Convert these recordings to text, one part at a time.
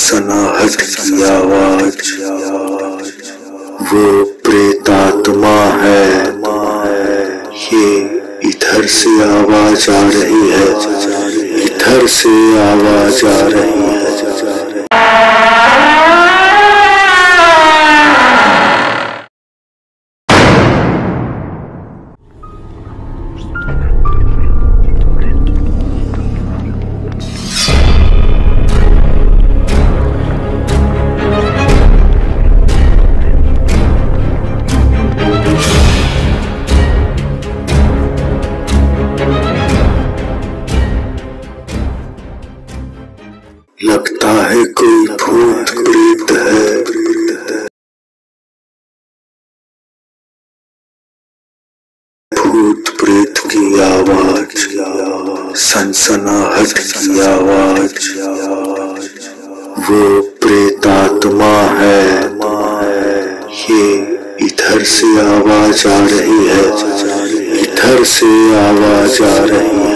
सनसनाहट की आवाज, वो प्रेतात्मा है। ये इधर से आवाज आ रही है, इधर से आवाज आ रही है। लगता है कोई भूत प्रेत है। भूत प्रेत की आवाज, सनसनाहट की आवाज, वो प्रेतात्मा है। ये इधर से आवाज आ रही है, इधर से आवाज आ रही है।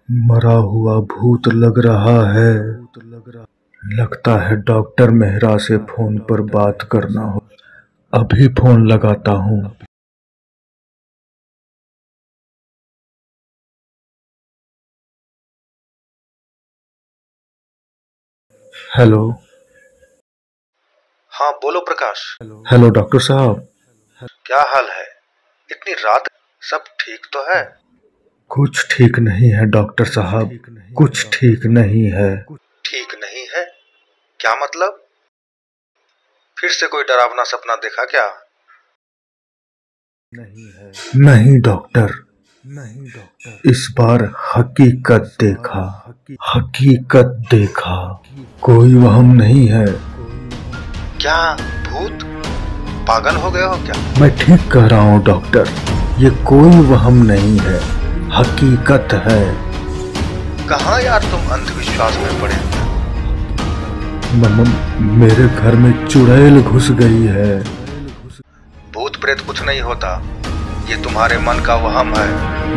मरा हुआ भूत लग रहा है। लगता है डॉक्टर मेहरा से फोन पर बात करना हो। अभी फोन लगाता हूँ। हेलो। हाँ बोलो प्रकाश। हेलो डॉक्टर साहब। क्या हाल है? इतनी रात सब ठीक तो है? कुछ ठीक नहीं है डॉक्टर साहब, कुछ ठीक नहीं है। ठीक नहीं है? क्या मतलब? फिर से कोई डरावना सपना देखा क्या? नहीं डॉक्टर, इस बार हकीकत देखा। हकीकत देखा। कोई वहम नहीं है। क्या भूत? पागल हो गए हो क्या? मैं ठीक कह रहा हूँ डॉक्टर, ये कोई वहम नहीं है, हकीकत है। कहाँ यार तुम अंधविश्वास में पड़े हो? मेरे घर में चुड़ैल घुस गई है। भूत प्रेत कुछ नहीं होता, ये तुम्हारे मन का वहम है।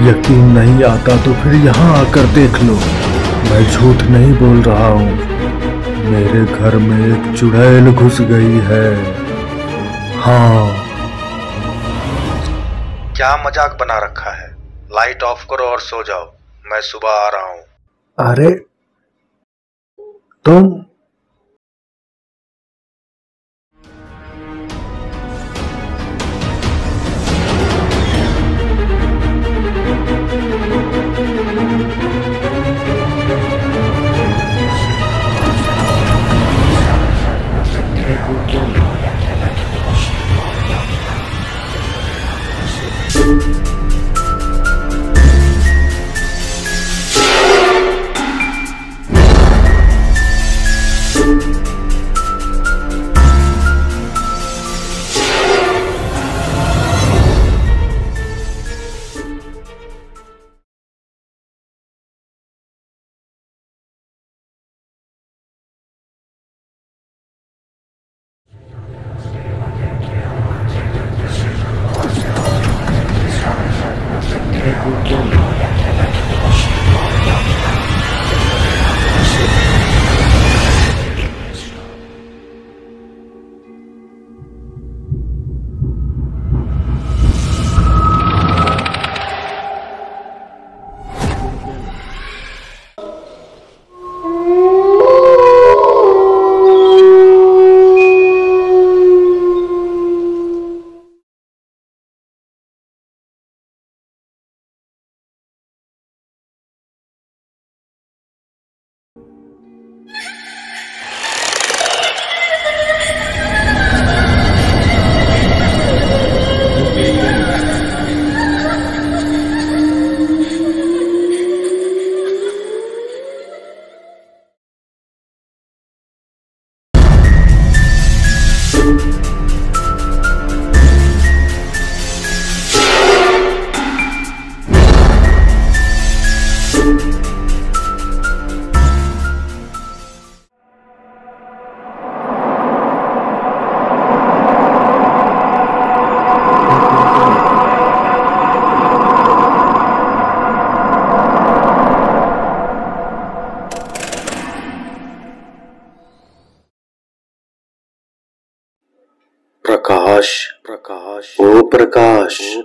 यकीन नहीं आता तो फिर यहाँ आकर देख लो, मैं झूठ नहीं बोल रहा हूँ। मेरे घर में एक चुड़ैल घुस गई है। हाँ। क्या मजाक बना रखा है? लाइट ऑफ करो और सो जाओ, मैं सुबह आ रहा हूँ। अरे तुम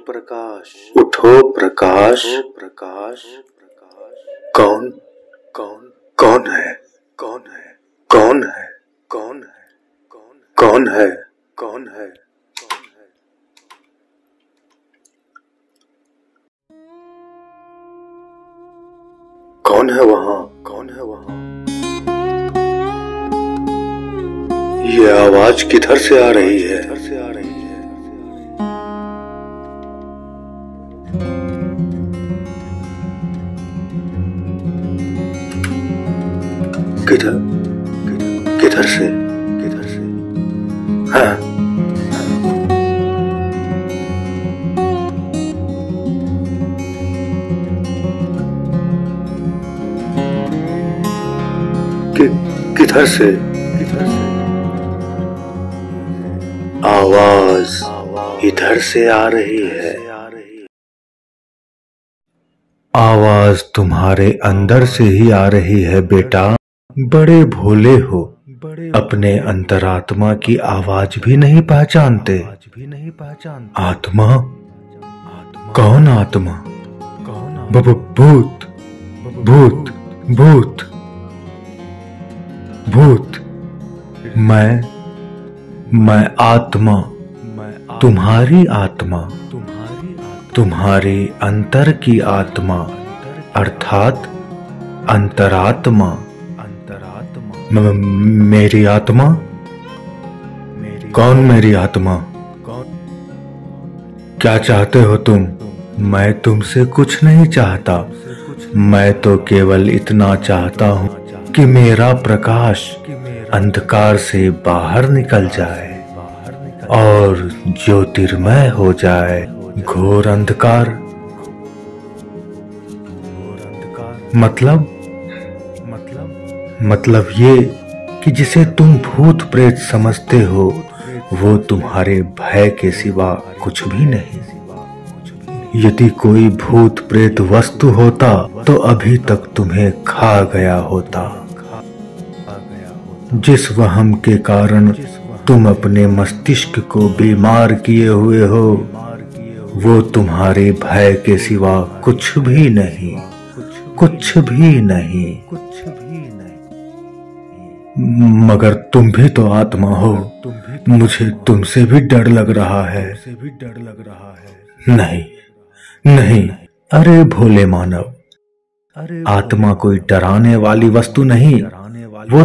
प्रकाश, उठो प्रकाश, प्रकाश, कौन कौन कौन है, कौन है, कौन है, कौन है, कौन है, कौन है, कौन है। कौन है वहां, कौन है वहां। ये आवाज किधर से आ रही है, किधर से आ रही है। किधर किधर से, किधर से। हाँ, किधर से, किधर से। आवाज इधर से आ रही है। आवाज तुम्हारे अंदर से ही आ रही है बेटा। बड़े भोले हो, अपने अंतरात्मा की आवाज भी नहीं पहचानते। आत्मा, कौन आत्मा? भूत, भूत, भूत, भूत। मैं आत्मा, तुम्हारी आत्मा, तुम्हारे अंतर की आत्मा, अर्थात अंतरात्मा। मेरी आत्मा? कौन मेरी आत्मा? क्या चाहते हो तुम? मैं तुमसे कुछ नहीं चाहता। मैं तो केवल इतना चाहता हूं कि मेरा प्रकाश अंधकार से बाहर निकल जाए और ज्योतिर्मय हो जाए। घोर अंधकार मतलब ये कि जिसे तुम भूत प्रेत समझते हो वो तुम्हारे भय के सिवा कुछ भी नहीं। यदि कोई भूत प्रेत वस्तु होता तो अभी तक तुम्हें खा गया होता। जिस वहम के कारण तुम अपने मस्तिष्क को बीमार किए हुए हो वो तुम्हारे भय के सिवा कुछ भी नहीं, कुछ भी नहीं। मगर तुम भी तो आत्मा हो। मुझे तुमसे भी डर लग रहा है। नहीं नहीं, अरे भोले मानव, आत्मा कोई डराने वाली वस्तु नहीं। वो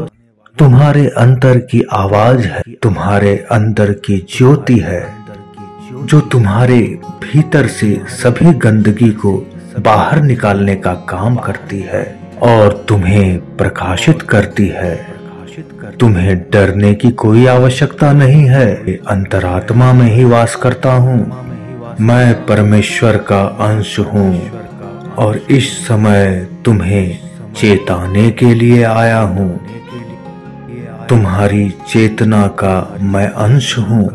तुम्हारे अंतर की आवाज है, तुम्हारे अंदर की ज्योति है जो तुम्हारे भीतर से सभी गंदगी को बाहर निकालने का काम करती है और तुम्हें प्रकाशित करती है। तुम्हें डरने की कोई आवश्यकता नहीं है। अंतरात्मा में ही वास करता हूँ। मैं परमेश्वर का अंश हूँ और इस समय तुम्हें चेताने के लिए आया हूँ। तुम्हारी चेतना का मैं अंश हूँ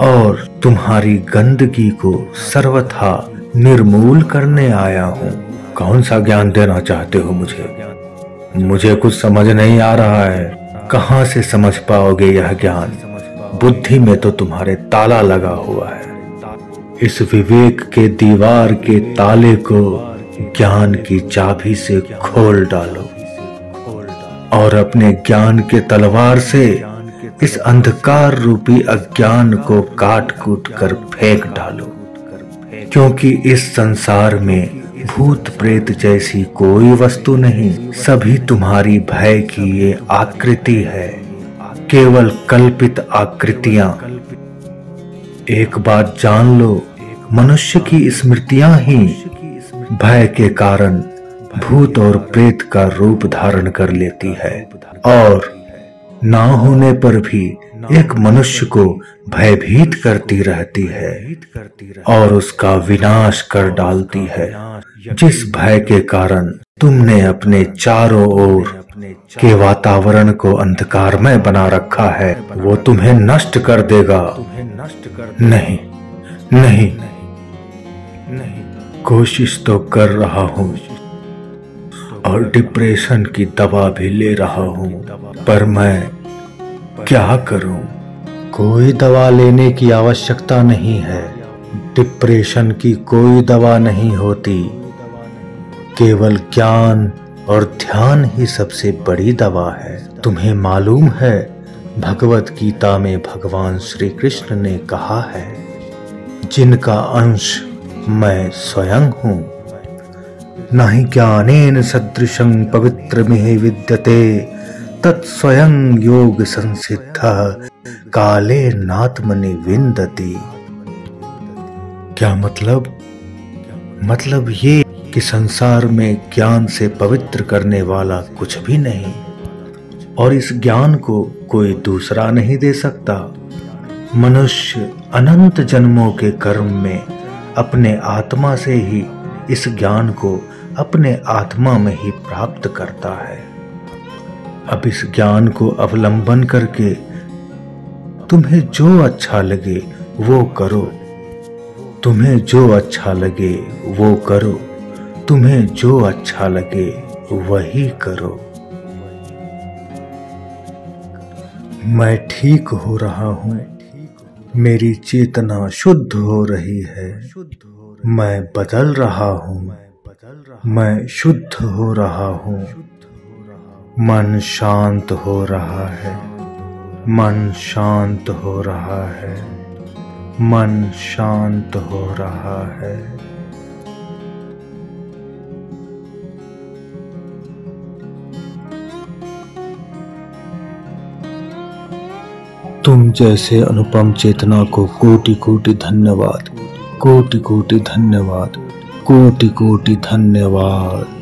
और तुम्हारी गंदगी को सर्वथा निर्मूल करने आया हूँ। कौन सा ज्ञान देना चाहते हो मुझे कुछ समझ नहीं आ रहा है। कहाँ से समझ पाओगे यह ज्ञान? बुद्धि में तो तुम्हारे ताला लगा हुआ है। इस विवेक के दीवार के ताले को ज्ञान की चाबी से खोल डालो और अपने ज्ञान के तलवार से इस अंधकार रूपी अज्ञान को काट कूट कर फेंक डालो। क्योंकि इस संसार में भूत प्रेत जैसी कोई वस्तु नहीं। सभी तुम्हारी भय की ये आकृति है, केवल कल्पित आकृतियां। एक बात जान लो, मनुष्य की स्मृतियां ही भय के कारण भूत और प्रेत का रूप धारण कर लेती है और ना होने पर भी एक मनुष्य को भयभीत करती रहती है और उसका विनाश कर डालती है। जिस भय के कारण तुमने अपने चारों ओर के वातावरण को अंधकारमय बना रखा है वो तुम्हें नष्ट कर देगा। नहीं नहीं, कोशिश तो कर रहा हूँ और डिप्रेशन की दवा भी ले रहा हूँ, पर मैं क्या करूँ? कोई दवा लेने की आवश्यकता नहीं है। डिप्रेशन की कोई दवा नहीं होती, केवल ज्ञान और ध्यान ही सबसे बड़ी दवा है। तुम्हें मालूम है, भगवत गीता में भगवान श्री कृष्ण ने कहा है, जिनका अंश मैं स्वयं हूँ। न हि ज्ञानेन सदृशं पवित्रमिह विद्यते तत्स्वयं योग संसिद्धः कालेनात्मनि विन्दति। क्या मतलब ये कि संसार में ज्ञान से पवित्र करने वाला कुछ भी नहीं, और इस ज्ञान को कोई दूसरा नहीं दे सकता। मनुष्य अनंत जन्मों के कर्म में अपने आत्मा से ही इस ज्ञान को अपने आत्मा में ही प्राप्त करता है। अब इस ज्ञान को अवलंबन करके तुम्हें जो अच्छा लगे वो करो, तुम्हें जो अच्छा लगे वो करो, तुम्हें जो अच्छा लगे वही करो। मैं ठीक हो रहा हूँ, मेरी चेतना शुद्ध हो रही है, मैं बदल रहा हूँ, मैं शुद्ध हो रहा हूँ, मन शांत हो रहा है, मन शांत हो रहा है, मन शांत हो रहा है। तुम जैसे अनुपम चेतना को कोटि कोटि धन्यवाद, कोटि कोटि धन्यवाद, कोटि कोटि धन्यवाद।